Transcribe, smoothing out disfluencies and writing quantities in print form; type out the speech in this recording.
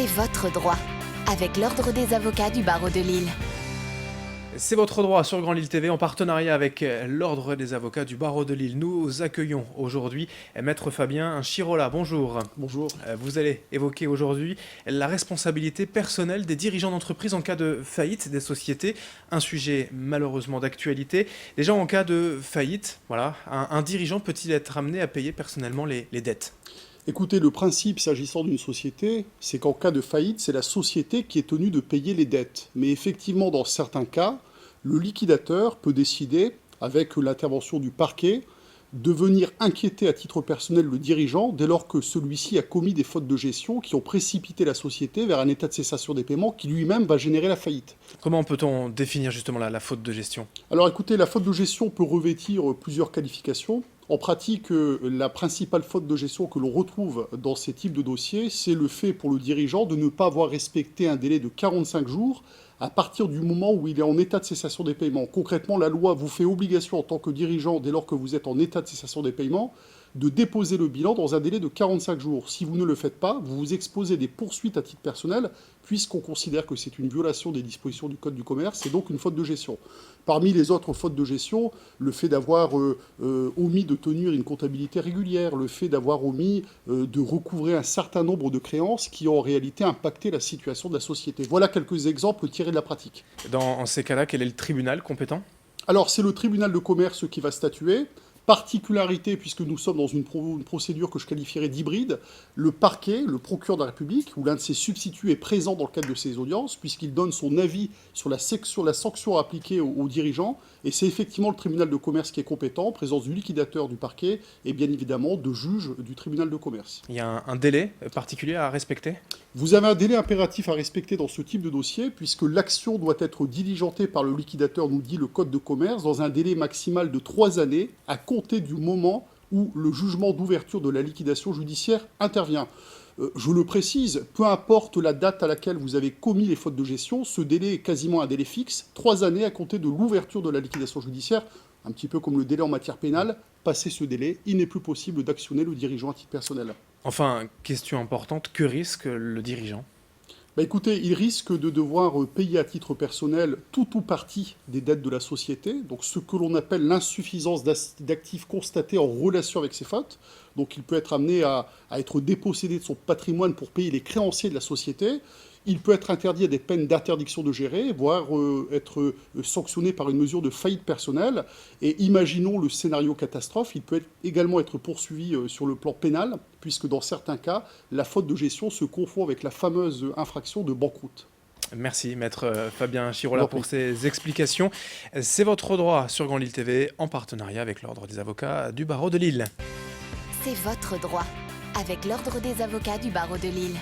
C'est votre droit, avec l'Ordre des avocats du barreau de Lille. C'est votre droit sur Grand Lille TV en partenariat avec l'Ordre des avocats du barreau de Lille. Nous accueillons aujourd'hui Maître Fabien Chirola. Bonjour. Bonjour. Vous allez évoquer aujourd'hui la responsabilité personnelle des dirigeants d'entreprise en cas de faillite des sociétés. Un sujet malheureusement d'actualité. Déjà en cas de faillite, voilà, un dirigeant peut-il être amené à payer personnellement les dettes ? Écoutez, le principe s'agissant d'une société, c'est qu'en cas de faillite, c'est la société qui est tenue de payer les dettes. Mais effectivement, dans certains cas, le liquidateur peut décider, avec l'intervention du parquet, de venir inquiéter à titre personnel le dirigeant dès lors que celui-ci a commis des fautes de gestion qui ont précipité la société vers un état de cessation des paiements qui lui-même va générer la faillite. Comment peut-on définir justement la faute de gestion ? Alors écoutez, la faute de gestion peut revêtir plusieurs qualifications. En pratique, la principale faute de gestion que l'on retrouve dans ces types de dossiers, c'est le fait pour le dirigeant de ne pas avoir respecté un délai de 45 jours à partir du moment où il est en état de cessation des paiements. Concrètement, la loi vous fait obligation en tant que dirigeant, dès lors que vous êtes en état de cessation des paiements, de déposer le bilan dans un délai de 45 jours. Si vous ne le faites pas, vous vous exposez des poursuites à titre personnel, puisqu'on considère que c'est une violation des dispositions du Code du commerce, et donc une faute de gestion. Parmi les autres fautes de gestion, le fait d'avoir omis de tenir une comptabilité régulière, le fait d'avoir omis de recouvrer un certain nombre de créances qui ont en réalité impacté la situation de la société. Voilà quelques exemples tirés de la pratique. Dans ces cas-là, quel est le tribunal compétent ? Alors, c'est le tribunal de commerce qui va statuer. Particularité, puisque nous sommes dans une procédure que je qualifierais d'hybride, le parquet, le procureur de la République, ou l'un de ses substituts est présent dans le cadre de ces audiences, puisqu'il donne son avis sur la sanction appliquée aux dirigeants, et c'est effectivement le tribunal de commerce qui est compétent, en présence du liquidateur du parquet, et bien évidemment de juges du tribunal de commerce. Il y a un délai particulier à respecter ? Vous avez un délai impératif à respecter dans ce type de dossier, puisque l'action doit être diligentée par le liquidateur, nous dit le Code de commerce, dans un délai maximal de 3 années, à compter du moment où le jugement d'ouverture de la liquidation judiciaire intervient. Je le précise, peu importe la date à laquelle vous avez commis les fautes de gestion, ce délai est quasiment un délai fixe, 3 années à compter de l'ouverture de la liquidation judiciaire, un petit peu comme le délai en matière pénale. Passé ce délai, il n'est plus possible d'actionner le dirigeant à titre personnel. Enfin, question importante, que risque le dirigeant ? Écoutez, il risque de devoir payer à titre personnel tout ou partie des dettes de la société, donc ce que l'on appelle l'insuffisance d'actifs constatés en relation avec ces fautes. Donc il peut être amené à être dépossédé de son patrimoine pour payer les créanciers de la société. Il peut être interdit à des peines d'interdiction de gérer, voire être sanctionné par une mesure de faillite personnelle. Et imaginons le scénario catastrophe, il peut également être poursuivi sur le plan pénal, puisque dans certains cas, la faute de gestion se confond avec la fameuse infraction de banqueroute. Merci Maître Fabien Chirola pour ces explications. C'est votre droit sur Grand Lille TV en partenariat avec l'Ordre des avocats du barreau de Lille. C'est votre droit, avec l'Ordre des avocats du barreau de Lille.